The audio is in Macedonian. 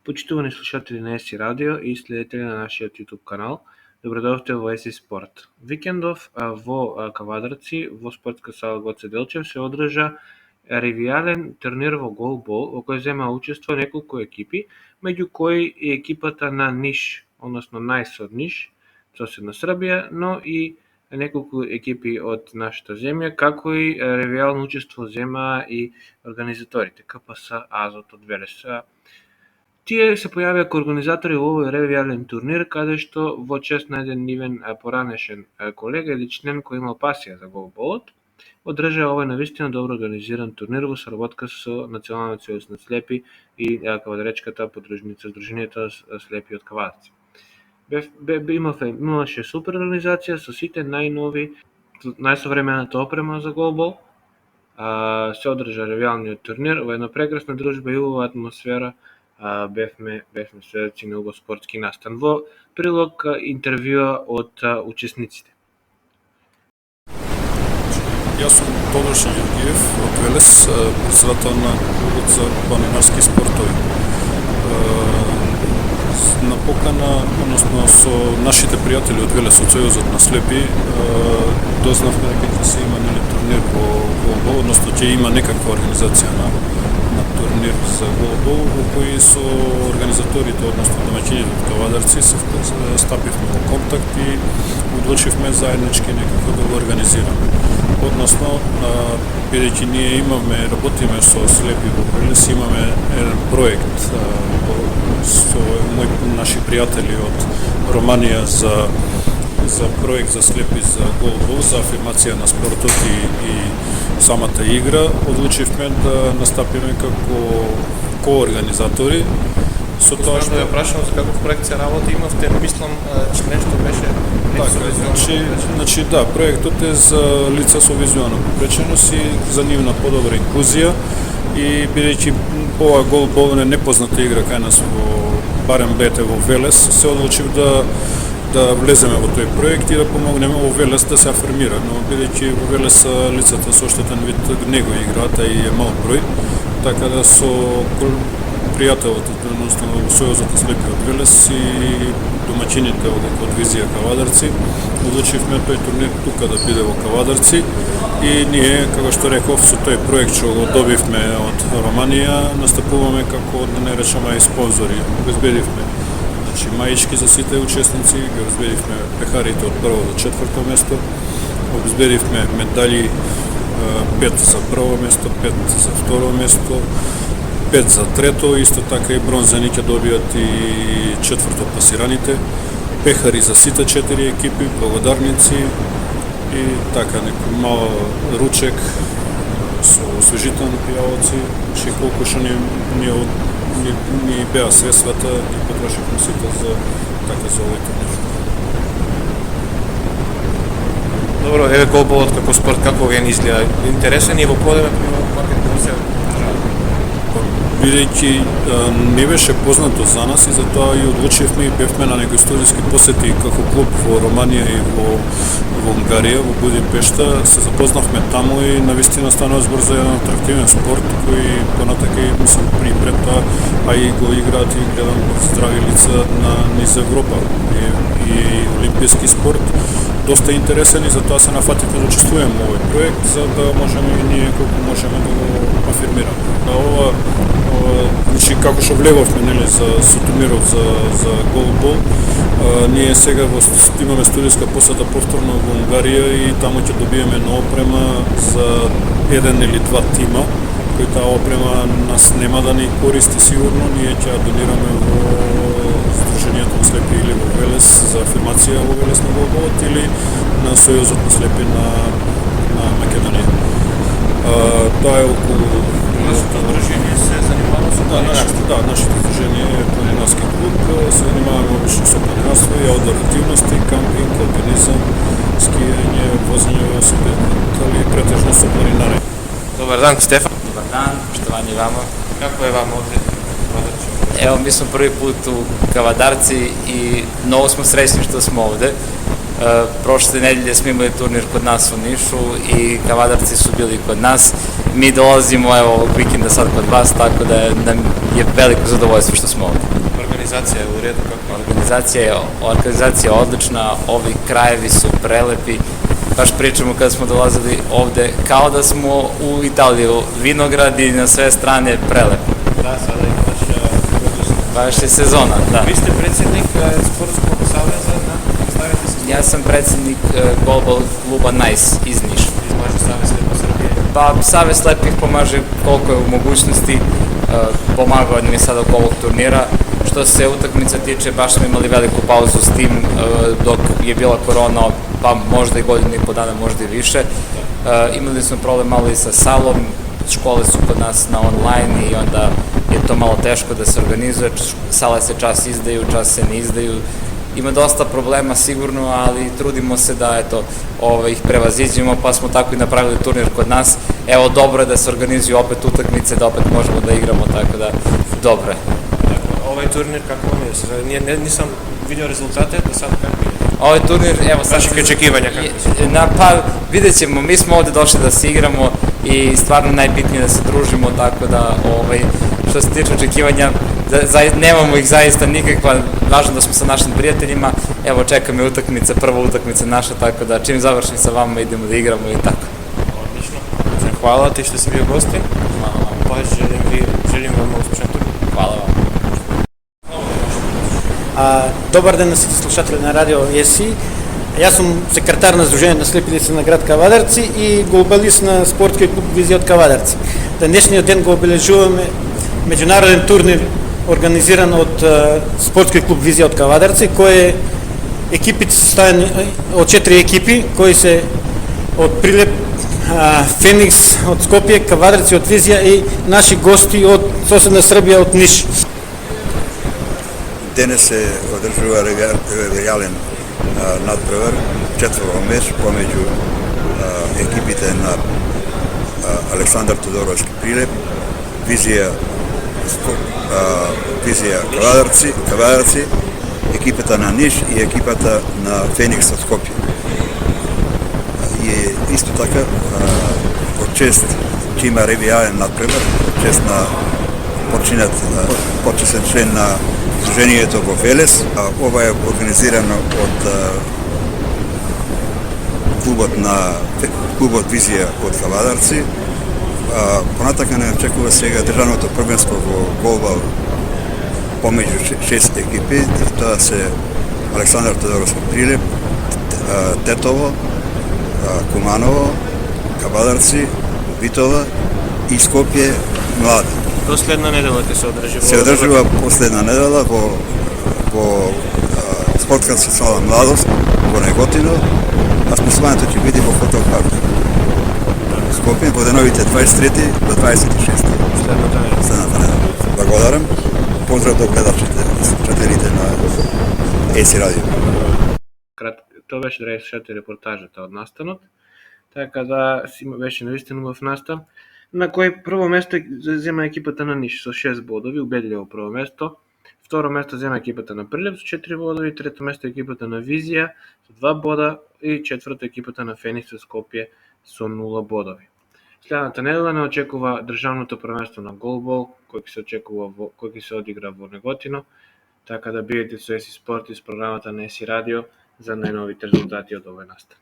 Почитувани слушатели на ЕСИ Радио и следители на нашиот YouTube канал, добродошли во ЕСИ Спорт. Викендов во Кавадарци, во спортска сала Гоце Делчев, се одржа ревијален турнир во голбол, во кој зема учество неколку екипи, меѓу кои и екипата на Ниш, односно Најс од Ниш, соседна Србија, но и неколку екипи од нашата земја, како и ревијално учество зема и организаторите КПС Азот од Велес. Тие се појавија како организатори во овој ревијален турнир, каде што во чест на еден нивен поранешен колега или член кој имал пасија за голболот, одржаа овој навистина добро организиран турнир во соработка со Националниот сојуз на слепи и кавадаречката подружница Сдруженијето слепи од Кавадарци. Имаше супер организација со сите најнови, најсовремената опрема за голбол. Се одржа ревијалниот турнир во една прекрасна дружба и убава атмосфера. Бевме сведоци на убав спортски настан. Во прилог интервјуа од учесниците. Јас сум Тодош Јургиев од Велес, председател на клубот за планинарски спортови. На покана, односно со нашите пријатели од Велес, од Сојузот на слепи, дознавме дека ќе се има турнир во голбол, односно ќе има некаква организација на турнир за голбол, во кој со организаторите, односно домаќините од Кавадарци, се стапивме во контакт и одлучивме заеднички некако да го организираме. Односно, бидејќи ние работиме со слепи во Велес, имаме еден проект со наши пријатели од Романија за проект за слепи за голбол, за афирмација на спортот и самата игра. Одлучивме да настапиме како коорганизатори. Со тоа што ја прашам за каков проект се работи, имавте, мислам, че нешто беше Значи да, проектот е за лица со визуелна попреченост и за нивна подобра инклузија, и бидејќи ова голбол е непозната игра кај нас барем бете во Велес, се одлучив да влеземе во тој проект и да помогнеме во Велес да се афирмира, но бидејќи во Велес лицата со оштетен вид не го играат и е мал број, така да со пријателот, односно Сојузот на слепи од Велес и домаќините од Визија Кавадарци, одлучивме тој турнир тука да биде во Кавадарци и ние, како што реков, со тој проект што го добивме од Романија, настапуваме како, да не речеме, и спонзори. Обезбедивме маички за сите учесници, ги обезбедивме пехарите од прво до четврто место, обезбедивме медали 5 за прво место, 5 за второ место, 5 за трето, исто така и бронзени ќе добијат и четврто пласираните, пехари за сите 4 екипи, благодарници и така некој мал ручек со освежителни пијалци, че колку што ни беа средствата и потрошивме сите за овој турнир. Добро, еве голболот како спорт, како ви изгледа? Интересен и во подобен маркетинг се бидејќи не беше познато за нас и затоа и одлучивме и бевме на некои студиски посети како клуб во Романија и во Унгарија, во Будимпешта, се запознавме таму и навистина станува збор за еден атрактивен спорт кој понатака и мислам пред тоа, а и го играат и гледам здрави лица на низ Европа и олимписки спорт. Доста интересен и затоа се нафативме да учествуваме во овој проект, за да можеме и ние колку можеме да го афирмираме. Значи, како што влеговме со турнирот за голбол, ние сега имаме студиска посета повторно во Унгарија и таму ќе добиеме на опрема за еден или два тима, кој таа опрема нас нема да ни користи сигурно, ние ќе ја донираме во Сдруженијето на слепи или во Велес за афирмација во Велес на голболот или на Сојузот на слепи на Македонија. Тоа е околу нашето здружение се занимава со планинарство. Нашето здружение е планинарски клуб, се занимаваме обично со планинарство и аутдор активности, кампинг, алпинизам, скијање, возење велосипед, али претежно со планинарење. Добар дан, Стефан. Добар дан, поштовани вама. Како е вама овде? Ево, ми сум први пут у Кавадарци и многу сме среќни што сме овде. Прошлите неделје сме имали турнир код нас во Нишу и Кавадарци су били код нас mi dolazimo evo ovog vikenda sad kod vas, tako da nam je veliko zadovoljstvo što smo ovdje. Organizacija je u redu kako? Organizacija je odlična, ovi krajevi su prelepi, baš pričamo kada smo dolazili ovde kao da smo u Italiju, vinograd i na sve strane prelepo. Da, sada ima Baš je sezona, da. Vi ste predsjednik Sportskog saveza na Stavite se? Ja sam predsjednik golbal kluba Nice iz Niša. Izmaže Savez Lepo Srbije? Pa Savez Slepih pomaže koliko je u mogućnosti, pomagao nam je sad oko ovog turnira. Što se utakmica tiče, baš smo imali veliku pauzu s tim dok je bila korona, pa možda i godinu i po dana, možda i više. Imali smo problem malo i sa salom, škole su kod nas na online i onda je to malo teško da se organizuje, sale se čas izdaju, čas se ne izdaju. Ima dosta problema sigurno, ali trudimo se da ih prevaziđemo, pa smo tako i napravili turnir kod nas. Evo, dobro je da se organizuju opet utakmice, da opet možemo da igramo, tako da dobro je. Ovaj turnir kako vam je? Nisam vidio rezultate, do sad kako je? Ovaj turnir, evo sad... Vaših očekivanja kako Pa vidjet ćemo, mi smo ovde došli da se igramo i stvarno najbitnije da se družimo, tako da što se tiče očekivanja, nemamo ih zaista nikakva, važno da smo sa našim prijateljima, evo čeka me utakmica, prva utakmica naša, tako da čim završim sa vama idemo da igramo i tako. Odlično. Hvala ti što si bio gostin. Hvala vam. Pa želim vam uspešan turnir. Hvala vam. Добар ден на сите слушатели на Радио ЕСИ. Јас сум секретар на Сдруженијето на слепи лица на град Кавадарци и голбалист на спортскиот клуб Визија од Кавадарци. Денешниот ден го обележуваме меѓународен турнир организиран од спортскиот клуб Визија од Кавадарци, кој екипите се составени од 4 екипи кои се од Прилеп, Феникс од Скопје, Кавадарци од Визија и наши гости од соседна Србија од Ниш. Денес се одржува регијален надпревар, четврво меч помеѓу екипите на Александар Тодоровски Прилеп, Визија Кавадарци, екипата на Ниш и екипата на Феникс од Скопје. И исто така, од чест че има регијален надпревар, од чест на почесен член на Сдруженијето во Велес. Ова е организирано од клубот Визија од Кавадарци. Понатака не очекува сега државното првенство во голбал помеѓу 6 екипи. Тоа се Александар Тодоровски Прилеп, Тетово, Куманово, Кавадарци, Битола и Скопје Млади. Последна недела ќе се одржи Се одржува последна недела во спортската сала Младост во Неготино, а спасувањето ќе биде во хотел парк Скопје во деновите 23 до 26. Следната недела. Благодарам. Поздрав до гледачите, слушателите на ЕСИ радио. Тоа беше, драги слушатели, репортажата од настанот. Така да беше навистина убав настан, на кој прво место зема екипата на Ниш со 6 бодови, убедливо прво место. Второ место зема екипата на Прилеп со 4 бодови, трето место екипата на Визија со 2 бода и четврто екипата на Феникс со Скопје со 0 бодови. Следната недела не очекува државното првенство на голбол, кој ќе се одигра во Неготино, така да бидете со ЕСИ Спорт и с програмата на ЕСИ Радио за најновите резултати од овој настан.